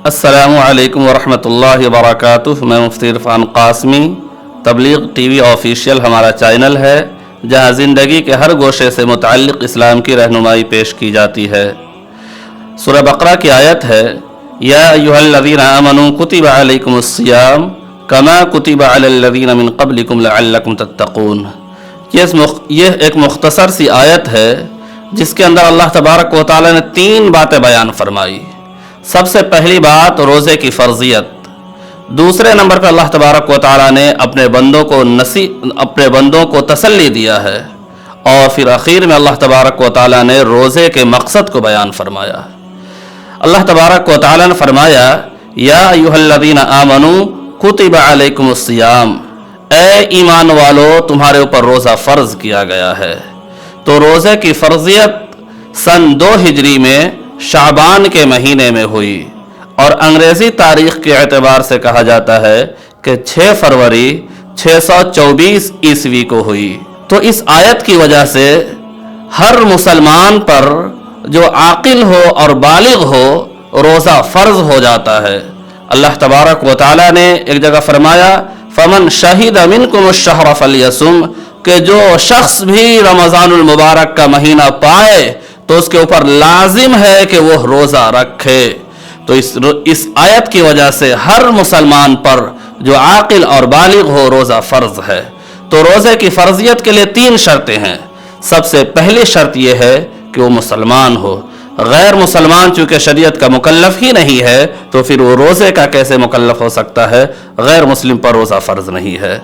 السلام علیکم ورحمۃ اللہ وبرکاتہ۔ میں مفتی عرفان قاسمی۔ تبلیغ ٹی وی آفیشیل ہمارا چینل ہے جہاں زندگی کے ہر گوشے سے متعلق اسلام کی رہنمائی پیش کی جاتی ہے۔ سورہ بقرہ کی آیت ہے یا ایھا الذین آمنوا کتب علیکم الصیام کما کتب علی الذین من قبلکم لعلکم تتقون۔ یہ ایک مختصر سی آیت ہے جس کے اندر اللہ تبارک و تعالی نے 3 باتیں بیان فرمائی۔ سب سے پہلی بات روزے کی فرضیت، دوسرے نمبر پہ اللہ تبارک و تعالی نے اپنے بندوں کو تسلی دیا ہے، اور پھر اخیر میں اللہ تبارک و تعالی نے روزے کے مقصد کو بیان فرمایا۔ اللہ تبارک و تعالی نے فرمایا یا ایھا الذین آمنوا کتب علیکم الصیام، اے ایمان والو تمہارے اوپر روزہ فرض کیا گیا ہے۔ تو روزے کی فرضیت سن 2 ہجری میں شعبان کے مہینے میں ہوئی، اور انگریزی تاریخ کے اعتبار سے کہا جاتا ہے کہ 6 فروری 624 عیسوی کو ہوئی۔ تو اس آیت کی وجہ سے ہر مسلمان پر جو عاقل ہو اور بالغ ہو روزہ فرض ہو جاتا ہے۔ اللہ تبارک و تعالی نے ایک جگہ فرمایا فمن شہد منکم الشہر فلیصم، کہ جو شخص بھی رمضان المبارک کا مہینہ پائے تو اس کے اوپر لازم ہے کہ وہ روزہ رکھے۔ تو اس آیت کی وجہ سے ہر مسلمان پر جو عاقل اور بالغ ہو روزہ فرض ہے۔ تو روزے کی فرضیت کے لیے 3 شرطیں ہیں۔ سب سے پہلی شرط یہ ہے کہ وہ مسلمان ہو۔ غیر مسلمان چونکہ شریعت کا مکلف ہی نہیں ہے تو پھر وہ روزے کا کیسے مکلف ہو سکتا ہے؟ غیر مسلم پر روزہ فرض نہیں ہے۔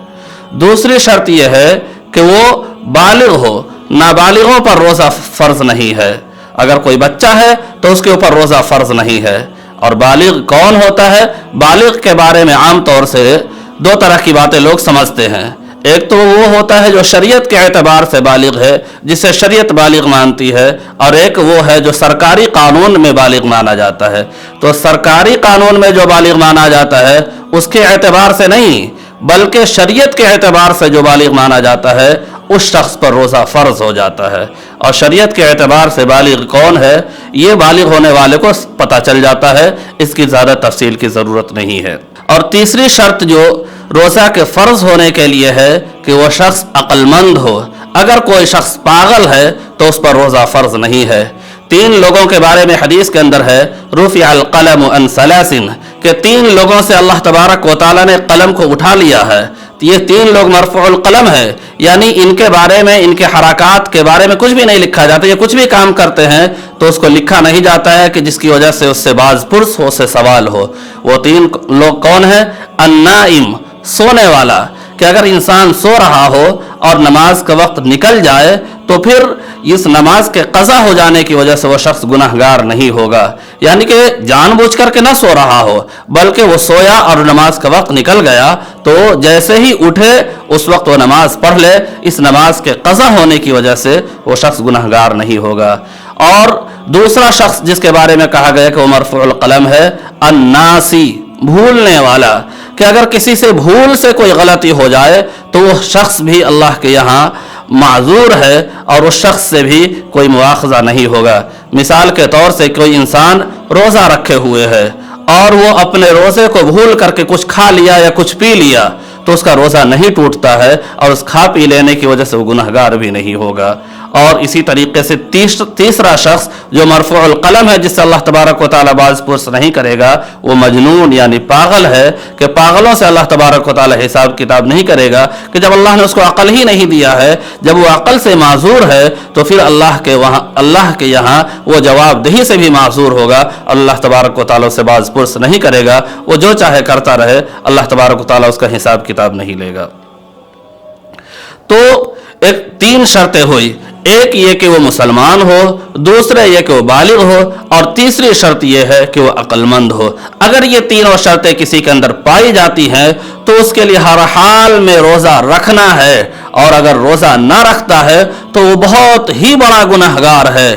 دوسری شرط یہ ہے کہ وہ بالغ ہو، نابالغوں پر روزہ فرض نہیں ہے۔ اگر کوئی بچہ ہے تو اس کے اوپر روزہ فرض نہیں ہے۔ اور بالغ کون ہوتا ہے؟ بالغ کے بارے میں عام طور سے 2 طرح کی باتیں لوگ سمجھتے ہیں۔ ایک تو وہ ہوتا ہے جو شریعت کے اعتبار سے بالغ ہے، جسے شریعت بالغ مانتی ہے، اور ایک وہ ہے جو سرکاری قانون میں بالغ مانا جاتا ہے۔ تو سرکاری قانون میں جو بالغ مانا جاتا ہے اس کے اعتبار سے نہیں بلکہ شریعت کے اعتبار سے جو بالغ مانا جاتا ہے اس شخص پر روزہ فرض ہو جاتا ہے۔ اور شریعت کے اعتبار سے بالغ کون ہے یہ بالغ ہونے والے کو پتہ چل جاتا ہے، اس کی زیادہ تفصیل کی ضرورت نہیں ہے۔ اور تیسری شرط جو روزہ کے فرض ہونے کے لیے ہے کہ وہ شخص عقل مند ہو۔ اگر کوئی شخص پاگل ہے تو اس پر روزہ فرض نہیں ہے۔ 3 لوگوں کے بارے میں حدیث کے اندر ہے رفع القلم عن 3، کہ 3 لوگوں سے اللہ تبارک و تعالی نے قلم کو اٹھا لیا ہے۔ یہ 3 لوگ مرفوع القلم ہے، یعنی ان کے بارے میں، ان کے حرکات کے بارے میں کچھ بھی نہیں لکھا جاتا۔ یہ کچھ بھی کام کرتے ہیں تو اس کو لکھا نہیں جاتا ہے کہ جس کی وجہ سے اس سے باز پرس ہو، اس سے سوال ہو۔ وہ 3 لوگ کون ہیں؟ النائم، سونے والا، کہ اگر انسان سو رہا ہو اور نماز کا وقت نکل جائے تو پھر اس نماز کے قضا ہو جانے کی وجہ سے وہ شخص گناہگار نہیں ہوگا، یعنی کہ جان بوجھ کر کے نہ سو رہا ہو بلکہ وہ سویا اور نماز کا وقت نکل گیا تو جیسے ہی اٹھے اس وقت وہ نماز پڑھ لے، اس نماز کے قضا ہونے کی وجہ سے وہ شخص گناہگار نہیں ہوگا۔ اور دوسرا شخص جس کے بارے میں کہا گیا کہ وہ مرفوع القلم ہے الناسی، بھولنے والا، کہ اگر کسی سے بھول سے کوئی غلطی ہو جائے تو وہ شخص بھی اللہ کے یہاں معذور ہے اور اس شخص سے بھی کوئی مواخذہ نہیں ہوگا۔ مثال کے طور سے کوئی انسان روزہ رکھے ہوئے ہے اور وہ اپنے روزے کو بھول کر کے کچھ کھا لیا یا کچھ پی لیا تو اس کا روزہ نہیں ٹوٹتا ہے، اور اس کھا پی لینے کی وجہ سے وہ گناہگار بھی نہیں ہوگا۔ اور اسی طریقے سے تیسرا شخص جو مرفوع القلم ہے، جس سے اللہ تبارک و تعالی باز پرس نہیں کرے گا، وہ مجنون یعنی پاگل ہے، کہ پاگلوں سے اللہ تبارک و تعالی حساب کتاب نہیں کرے گا، کہ جب اللہ نے اس کو عقل ہی نہیں دیا ہے، جب وہ عقل سے معذور ہے تو پھر اللہ کے یہاں وہ جواب دہی سے بھی معذور ہوگا، اللہ تبارک و تعالی سے باز پرس نہیں کرے گا۔ وہ جو چاہے کرتا رہے، اللہ تبارک و تعالی اس کا حساب کتاب نہیں لے گا۔ تو 3 شرطیں ہوئی، ایک یہ کہ وہ مسلمان ہو، دوسرے یہ کہ وہ بالغ ہو، اور تیسری شرط یہ ہے کہ وہ عقل مند ہو۔ اگر یہ تینوں شرطیں کسی کے اندر پائی جاتی ہیں تو اس کے لیے ہر حال میں روزہ رکھنا ہے، اور اگر روزہ نہ رکھتا ہے تو وہ بہت ہی بڑا گناہگار ہے۔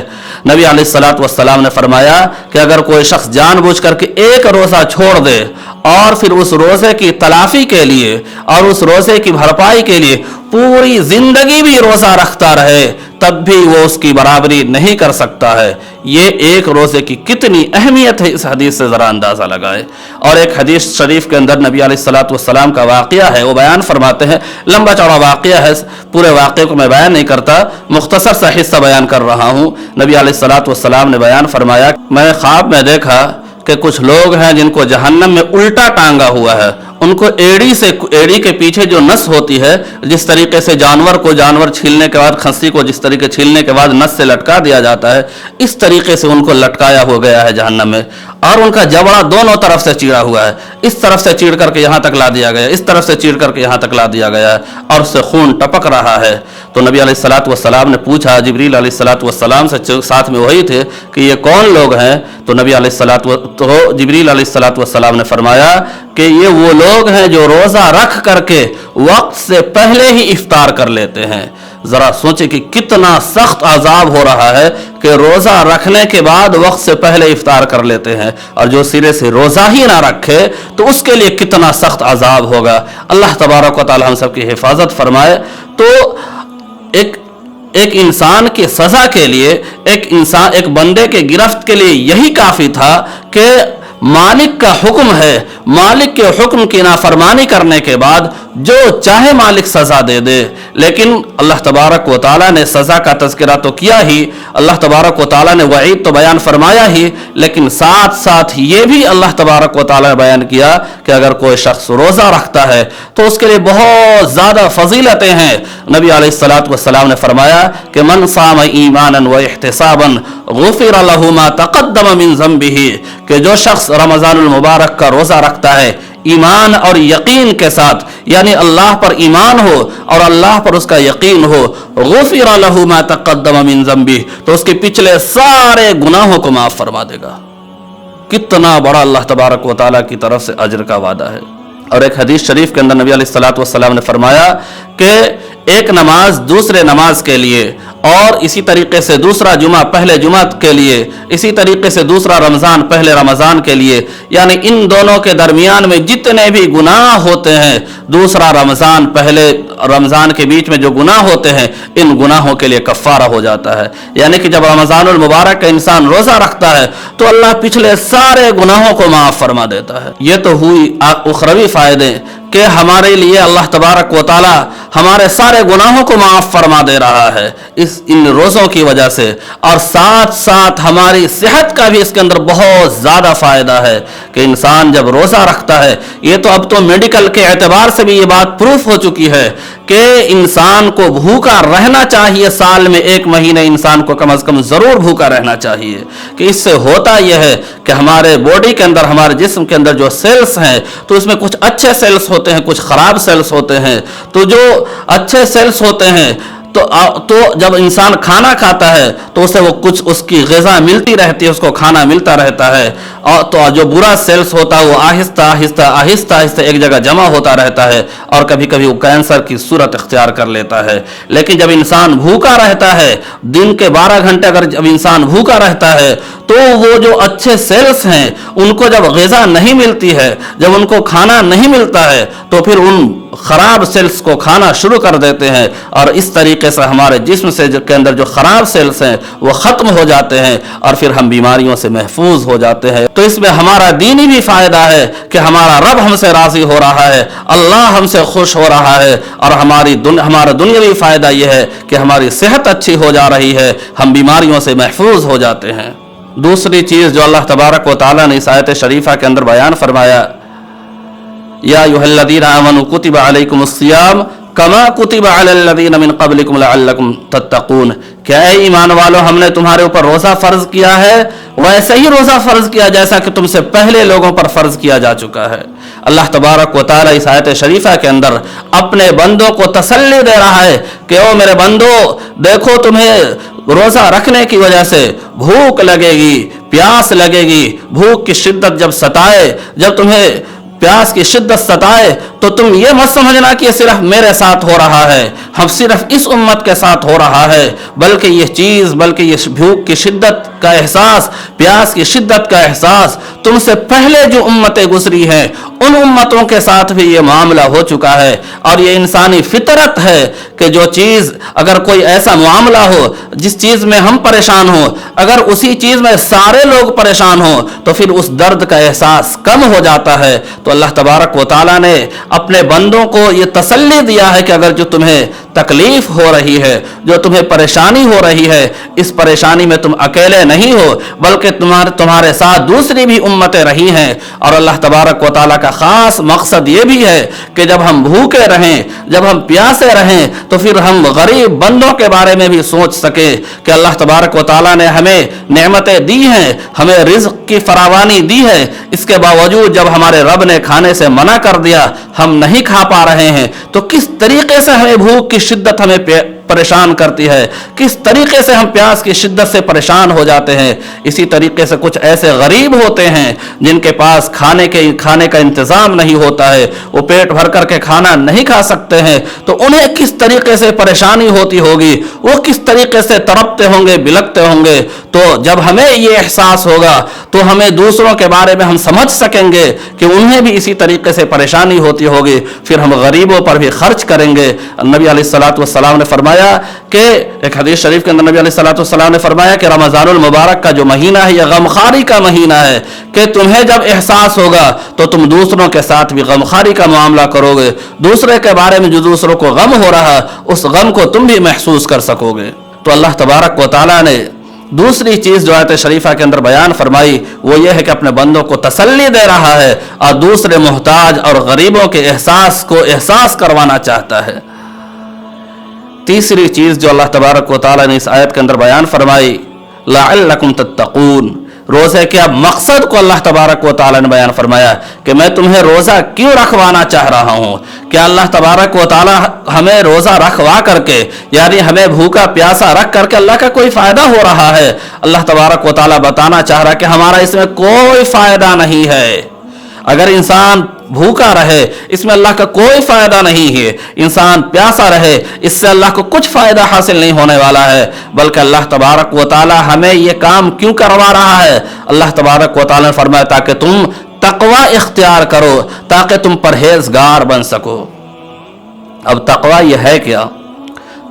نبی علیہ الصلوۃ والسلام نے فرمایا کہ اگر کوئی شخص جان بوجھ کر کے ایک روزہ چھوڑ دے और फिर उस रोजे की तलाफी के लिए और उस रोजे की भरपाई के लिए पूरी जिंदगी भी रोजा रखता रहे, तब भी वो उसकी बराबरी नहीं कर सकता है। ये एक रोजे की कितनी अहमियत है, इस हदीस से जरा अंदाजा लगाए। और एक हदीस शरीफ के अंदर नबी अलैहिस्सलातु वस्सलाम का वाक़या है, वो बयान फरमाते हैं, लंबा चौड़ा वाक़या है, पूरे वाक़े को मैं बयान नहीं करता, मुख्तसर सा हिस्सा बयान कर रहा हूँ। नबी अलैहिस्सलातु वस्सलाम ने बयान फरमाया, मैंने ख्वाब में देखा कि कुछ लोग हैं जिनको जहन्नम में उल्टा टांगा हुआ है, उनको एड़ी के पीछे जो नस होती है, जिस तरीके से जानवर छीलने के बाद, खस्सी को जिस तरीके छीलने के बाद नस से लटका दिया जाता है, इस तरीके से उनको लटकाया हो गया है जहन्नम में। और उनका जबड़ा दोनों तरफ से चीरा हुआ है, इस तरफ से चीर करके यहाँ तक ला दिया गया, इस तरफ से चीर करके यहाँ तक ला दिया गया है, और उससे खून टपक रहा है। तो नबी अलैहिस्सलातु वस्सलाम ने पूछा, जिब्रील अलैहिस्सलातु वस्सलाम से साथ में वही थे, कि ये कौन लोग हैं? तो जिब्रील अलैहिस्सलातु वस्सलाम ने फरमाया कि ये वो लोग हैं जो रोजा रख करके वक्त से पहले ही इफ्तार कर लेते हैं। जरा सोचे कि कितना सख्त अजाब हो रहा है कि रोजा रखने के बाद वक्त से पहले इफ्तार कर लेते हैं, और जो सिरे से रोजा ही ना रखे तो उसके लिए कितना सख्त अजाब होगा। अल्लाह तबारक व तआला हम सब की हिफाजत फरमाए। तो एक इंसान की सजा के लिए, एक बंदे के गिरफ्त के लिए यही काफी था कि मालिक का हुक्म है, मालिक के हुक्म की नाफरमानी करने के बाद जो चाहे मालिक सजा दे दे। लेकिन अल्लाह तबारक व तआला ने सजा का तज़किरा तो किया ही, अल्लाह तबारक व तआला ने वईद तो बयान फरमाया ही, लेकिन साथ साथ ये भी अल्लाह तबारक व तआला ने बयान किया कि अगर कोई शख्स रोजा रखता है तो उसके लिए बहुत ज्यादा फजीलतें हैं। नबी अलैहिस्सलातु वस्सलाम ने फरमाया कि मन साम ईमानन व इहतिसाबन गुफिर लहु मा तक़द्दम मिन ज़ंबिही, कि जो शख्स रमज़ानुल मुबारक का रोजा रखता है ईमान और यकीन के साथ, यानी अल्लाह पर ईमान हो और अल्लाह पर उसका यकीन हो, गुफिर लहु मा तक़द्दम मिन ज़ंबिही, तो उसके पिछले सारे गुनाहों को माफ फरमा देगा। कितना बड़ा अल्लाह तबारक व तआला की तरफ से अजर का वादा है। और एक हदीस शरीफ के अंदर नबी अलैहिस्सलातु वस्सलाम ने फरमाया कि एक नमाज दूसरे नमाज के लिए, और इसी तरीके से दूसरा जुमा पहले जुमा के लिए, इसी तरीके से दूसरा रमज़ान पहले रमज़ान के लिए, यानी इन दोनों के दरमियान में जितने भी गुनाह होते हैं, दूसरा रमज़ान पहले रमज़ान के बीच में जो गुनाह होते हैं, इन गुनाहों के लिए कफ़ारा हो जाता है। यानी कि जब रमज़ानुल मुबारक का इंसान रोज़ा रखता है तो अल्लाह पिछले सारे गुनाहों को माफ़ फरमा देता है। ये तो हुई उखरवी फ़ायदे कि हमारे लिए अल्लाह तबारक व तआला हमारे सारे गुनाहों को माफ़ फरमा दे रहा है इन रोज़ों की वजह से, और साथ साथ हमारी सेहत का भी इसके अंदर बहुत ज़्यादा फ़ायदा है कि इंसान जब रोज़ा रखता है, ये तो अब तो मेडिकल के एतबार से भी ये बात प्रूफ हो चुकी है कि इंसान को भूखा रहना चाहिए, साल में 1 महीने इंसान को कम से कम ज़रूर भूखा रहना चाहिए। कि इससे होता यह है कि हमारे बॉडी के अंदर, हमारे जिस्म के अंदर जो सेल्स हैं, तो उसमें कुछ अच्छे सेल्स होते हैं, कुछ ख़राब सेल्स होते हैं। तो जो अच्छे सेल्स होते हैं तो जब इंसान खाना खाता है तो उसे वो कुछ उसकी ग़िज़ा मिलती रहती है, उसको खाना मिलता रहता है, और तो जो बुरा सेल्स होता है वो आहिस्ता आहिस्ता एक जगह जमा होता रहता है, और कभी कभी वो कैंसर की सूरत इख्तियार कर लेता है। लेकिन जब इंसान भूखा रहता है, दिन के 12 घंटे अगर जब इंसान भूखा रहता है, तो वो जो अच्छे सेल्स हैं उनको जब ग़िज़ा नहीं मिलती है, जब उनको खाना नहीं मिलता है, तो फिर उन खराब सेल्स को खाना शुरू कर देते हैं, और इस तरीके से हमारे जिस्म से के अंदर जो खराब सेल्स हैं वो ख़त्म हो जाते हैं, और फिर हम बीमारियों से महफूज हो जाते हैं। तो इसमें हमारा दीनी भी फ़ायदा है कि हमारा रब हमसे राज़ी हो रहा है, अल्लाह हमसे खुश हो रहा है, और हमारा दुनियावी फ़ायदा यह है कि हमारी सेहत अच्छी हो जा रही है, हम बीमारियों से महफूज हो जाते हैं। दूसरी चीज़ जो अल्लाह तबारक व तआला ने इस आयत शरीफा के अंदर बयान फरमाया, या अय्युहल्लज़ीना आमनू कुतिबा अलैकुमुस्सियाम कमा कुतिबा अलल्लज़ीना मिन क़ब्लिकुम लअल्लकुम तत्तक़ून, क्या ईमान वालों, हमने तुम्हारे ऊपर रोज़ा फ़र्ज किया है, वैसे ही रोज़ा फ़र्ज किया जैसा कि तुमसे पहले लोगों पर फ़र्ज किया जा चुका है। अल्लाह तबारक व तआला इस आयत शरीफा के अंदर अपने बंदों को तसल्ली दे रहा है कि ओ मेरे बंदो, देखो तुम्हें रोज़ा रखने की वजह से भूख लगेगी, प्यास लगेगी, भूख की शिद्दत जब सताए, जब तुम्हें प्यास की शिद्दत सताए तो तुम ये मत समझना कि ये सिर्फ मेरे साथ हो रहा है, हम सिर्फ इस उम्मत के साथ हो रहा है, बल्कि ये भूख की शिद्दत का एहसास, प्यास की शिद्दत का एहसास तुमसे पहले जो उम्मतें गुजरी हैं उन उम्मतों के साथ भी ये मामला हो चुका है। और ये इंसानी फितरत है कि जो चीज़, अगर कोई ऐसा मामला हो जिस चीज़ में हम परेशान हो, अगर उसी चीज़ में सारे लोग परेशान हो तो फिर उस दर्द का एहसास कम हो जाता है। तो अल्लाह तबारक व तआला ने अपने बंदों को ये तसल्ली दिया है कि अगर जो तुम्हें तकलीफ हो रही है, जो तुम्हें परेशानी हो रही है, इस परेशानी में तुम अकेले नहीं हो, बल्कि तुम्हारे साथ दूसरी भी उम्मतें रही हैं। और अल्लाह तबारक व तआला का खास मकसद ये भी है कि जब हम भूखे रहें, जब हम प्यासे रहें, तो फिर हम गरीब बंदों के बारे में भी सोच सके कि अल्लाह तबारक व तआला ने हमें नेमतें दी हैं, हमें रिज़्क़ की फरावानी दी है, इसके बावजूद जब हमारे रब ने खाने से मना कर दिया, हम नहीं खा पा रहे हैं, तो किस तरीके से हमें भूख की शिद्दत हमें परेशान करती है, किस तरीके से हम प्यास की शिद्दत से परेशान हो जाते हैं। इसी तरीके से कुछ ऐसे गरीब होते हैं जिनके पास खाने का इंतजाम नहीं होता है, वो पेट भर करके खाना नहीं खा सकते हैं, तो उन्हें किस तरीके से परेशानी होती होगी, वो किस तरीके से तड़पते होंगे, बिलखते होंगे। तो जब हमें ये एहसास होगा तो हमें दूसरों के बारे में हम समझ सकेंगे कि उन्हें भी इसी तरीके से परेशानी होती होगी, फिर हम गरीबों पर भी खर्च करेंगे। नबी अलैहिस्सलातु वस्सलाम ने फरमाया कि एक हदीस शरीफ के अंदर नबी अलैहिस्सलातु वस्सलाम ने फरमाया कि रमज़ानुल मुबारक का जो महीना है यह गमखारी का महीना है, कि तुम्हें जब एहसास होगा तो तुम दूसरों के साथ भी गमखारी का मामला करोगे, दूसरे के बारे में जो दूसरों को गम हो रहा उस गम को तुम भी महसूस कर सकोगे। तो अल्लाह तबारक व तआला ने दूसरी चीज जो आयत शरीफा के अंदर बयान फरमाई वो ये है कि अपने बंदों को तसल्ली दे रहा है और दूसरे मोहताज और गरीबों के एहसास को एहसास करवाना चाहता है। तीसरी चीज जो अल्लाह तबारक व तआला ने इस आयत के अंदर बयान फरमाई, लअल्लकुम तत्तकून, रोजे के अब मकसद को अल्लाह तबारक व तआला ने बयान फरमाया कि मैं तुम्हें रोजा क्यों रखवाना चाह रहा हूँ। क्या अल्लाह तबारक व तआला हमें रोजा रखवा करके, यानी हमें भूखा प्यासा रख करके अल्लाह का कोई फायदा हो रहा है? अल्लाह तबारक व तआला बताना चाह रहा है कि हमारा इसमें कोई फायदा नहीं है। अगर इंसान भूखा रहे इसमें अल्लाह का कोई फायदा नहीं है, इंसान प्यासा रहे इससे अल्लाह को कुछ फायदा हासिल नहीं होने वाला है, बल्कि अल्लाह तबारक व तआला हमें ये काम क्यों करवा रहा है? अल्लाह तबारक व तआला ने फरमाया ताकि तुम तकवा इख्तियार करो, ताकि तुम परहेजगार बन सको। अब तकवा ये है क्या?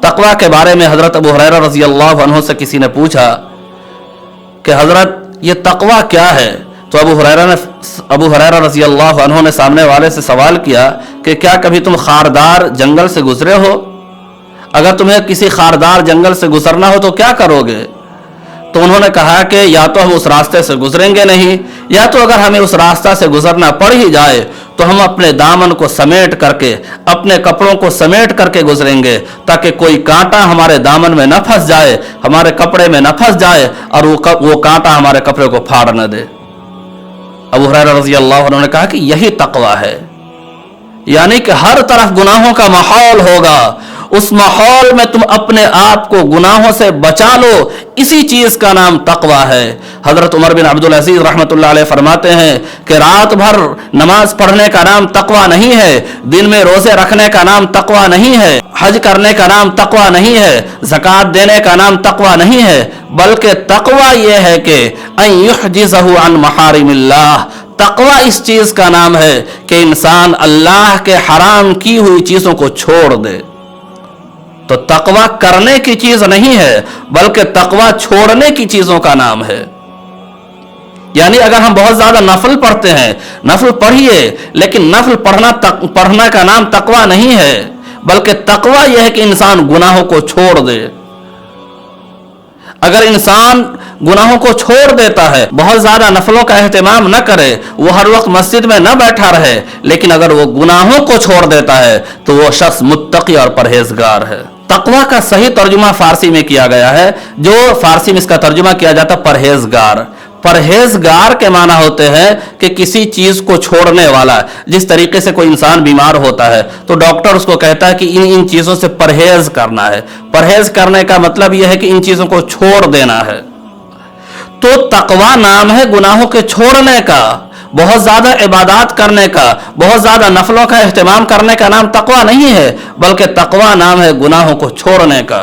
तकवा के बारे में हजरत अबू हुरैरा रज़ी अल्लाहु अन्हु से किसी ने पूछा कि हजरत ये तकवा क्या है? तो अबू हुरैरा रज़ी अल्लाहु अन्हु ने सामने वाले से सवाल किया कि क्या कभी तुम खारदार जंगल से गुजरे हो? अगर तुम्हें किसी खारदार जंगल से गुजरना हो तो क्या करोगे? तो उन्होंने कहा कि या तो हम उस रास्ते से गुजरेंगे नहीं, या तो अगर हमें उस रास्ता से गुजरना पड़ ही जाए तो हम अपने दामन को समेट करके, अपने कपड़ों को समेट करके गुजरेंगे, ताकि कोई कांटा हमारे दामन में न फंस जाए, हमारे कपड़े में न फंस जाए और वो कांटा हमारे कपड़े को फाड़ न दे। अबू हुरैरा रज़ी अल्लाहु अन्हु ने कहा कि यही तकवा है, यानी कि हर तरफ गुनाहों का माहौल होगा, उस माहौल में तुम अपने आप को गुनाहों से बचा लो, इसी चीज का नाम तकवा है। हजरत उमर बिन अब्दुल अजीज रहमतुल्लाह अलैह फरमाते हैं कि रात भर नमाज पढ़ने का नाम तकवा नहीं है, दिन में रोजे रखने का नाम तकवा नहीं है, हज करने का नाम तकवा नहीं है, ज़कात देने का नाम तकवा नहीं है, बल्कि तकवा यह है कि अन युहजिज़हु अन महारिमिल्लाह, तकवा इस चीज का नाम है कि इंसान अल्लाह के हराम की हुई चीजों को छोड़ दे। तो तकवा करने की चीज नहीं है, बल्कि तकवा छोड़ने की चीजों का नाम है। यानी अगर हम बहुत ज्यादा नफल पढ़ते हैं, नफल पढ़िए, लेकिन नफल पढ़ना का नाम तकवा नहीं है, बल्कि तकवा यह है कि इंसान गुनाहों को छोड़ दे। अगर इंसान गुनाहों को छोड़ देता है, बहुत ज्यादा नफलों का एहतमाम न करे, वो हर वक्त मस्जिद में न बैठा रहे, लेकिन अगर वो गुनाहों को छोड़ देता है तो वो शख्स मुत्तकी और परहेजगार है। तकवा का सही तर्जुमा फारसी में किया गया है, जो फारसी में इसका तर्जुमा किया जाता है परहेजगार। परहेजगार के माना होते हैं कि किसी चीज को छोड़ने वाला। जिस तरीके से कोई इंसान बीमार होता है तो डॉक्टर उसको कहता है कि इन चीजों से परहेज करना है। परहेज करने का मतलब यह है कि इन चीजों को छोड़ देना है। तो तकवा नाम है गुनाहों के छोड़ने का, बहुत ज़्यादा इबादत करने का, बहुत ज़्यादा नफलों का अहतमाम करने का नाम तकवा नहीं है, बल्कि तकवा नाम है गुनाहों को छोड़ने का।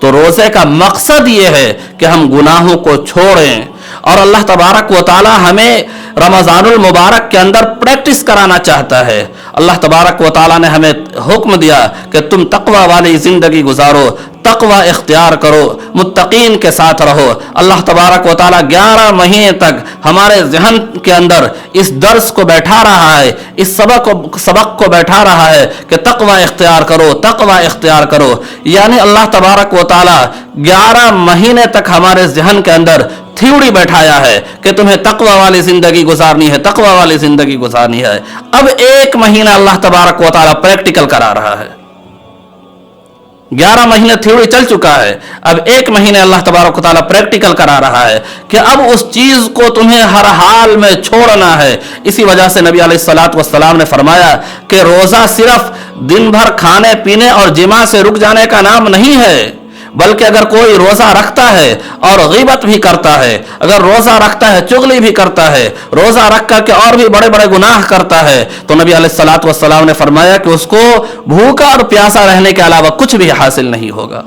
तो रोज़े का मकसद ये है कि हम गुनाहों को छोड़ें, और अल्लाह तबारक व तआला हमें रमज़ानुल मुबारक के अंदर प्रैक्टिस कराना चाहता है। अल्लाह तबारक व तआला ने हमें हुक्म दिया कि तुम तकवा वाली ज़िंदगी गुजारो, तकवा इख्तियार करो, मुत्तकीन के साथ रहो। अल्लाह तबारक व तआला 11 महीने तक हमारे ज़हन के अंदर इस दर्स को बैठा रहा है, इस सबक को बैठा रहा है कि तकवा इख्तियार करो, तकवा इख्तियार करो। यानी अल्लाह तबारक व तआला 11 महीने तक हमारे ज़हन के अंदर थ्योरी बैठाया है कि तुम्हें तकवा वाली जिंदगी गुजारनी है, तकवा वाली जिंदगी गुजारनी है। अब 1 महीना अल्लाह तबारक व तआला प्रैक्टिकल करा रहा है। 11 महीने थ्योरी चल चुका है, अब 1 महीने अल्लाह तबारक व तआला प्रैक्टिकल करा रहा है कि अब उस चीज को तुम्हें हर हाल में छोड़ना है। इसी वजह से नबी अलैहिस्सलातु वस्सलाम ने फरमाया कि रोजा सिर्फ दिन भर खाने पीने और जिमा से रुक जाने का नाम नहीं है, बल्कि अगर कोई रोजा रखता है और गीबत भी करता है, अगर रोजा रखता है चुगली भी करता है, रोजा रख करके और भी बड़े बड़े गुनाह करता है, तो नबी अलैहिस्सलातु वस्सलाम ने फरमाया कि उसको भूखा और प्यासा रहने के अलावा कुछ भी हासिल नहीं होगा।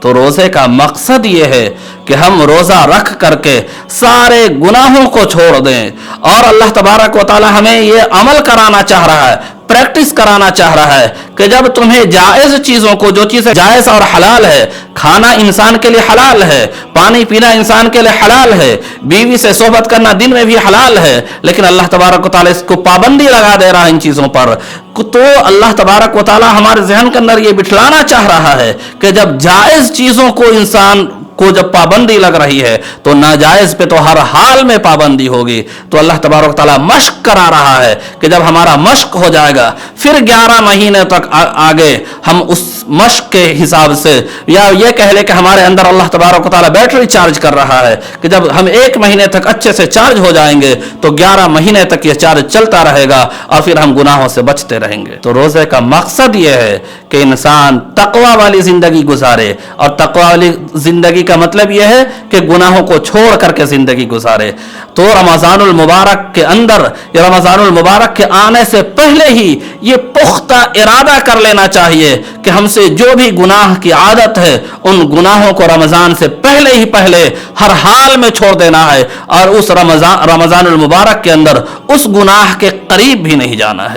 तो रोजे का मकसद ये है कि हम रोजा रख करके सारे गुनाहों को छोड़ दें, और अल्लाह तबारक व तआला हमें ये अमल कराना चाह रहा है, प्रैक्टिस कराना चाह रहा है कि जब तुम्हें जायज चीजों को, जो चीजें जायज और हलाल है, खाना इंसान के लिए हलाल है, पानी पीना इंसान के लिए हलाल है, बीवी से सोहबत करना दिन में भी हलाल है, लेकिन अल्लाह तबारक व तआला इसको पाबंदी लगा दे रहा है इन चीजों पर। तो अल्लाह तबारक व तआला हमारे ज़हन के अंदर ये बिठलाना चाह रहा है कि जब जायज चीजों को इंसान को जब पाबंदी लग रही है तो नाजायज पे तो हर हाल में पाबंदी होगी। तो अल्लाह तबारक व तआला मश्क करा रहा है कि जब हमारा मश्क हो जाएगा फिर 11 महीने तक आगे हम उस मश्क के हिसाब से, या ये कह ले कि हमारे अंदर अल्लाह तबारक व तआला बैटरी चार्ज कर रहा है कि जब हम 1 महीने तक अच्छे से चार्ज हो जाएंगे तो 11 महीने तक ये चार्ज चलता रहेगा और फिर हम गुनाहों से बचते रहेंगे। तो रोजे का मकसद ये है कि इंसान तकवा वाली जिंदगी गुजारे, और तकवा वाली जिंदगी का मतलब यह है कि गुनाहों को छोड़ करके जिंदगी गुजारे। तो रमज़ानुल मुबारक के अंदर, या रमज़ानुल मुबारक के आने से पहले ही ये पुख्ता इरादा कर लेना चाहिए कि हमसे जो भी गुनाह की आदत है उन गुनाहों को रमज़ान से पहले ही पहले हर हाल में छोड़ देना है, और उस रमज़ानुल मुबारक के अंदर उस गुनाह के करीब भी नहीं जाना है।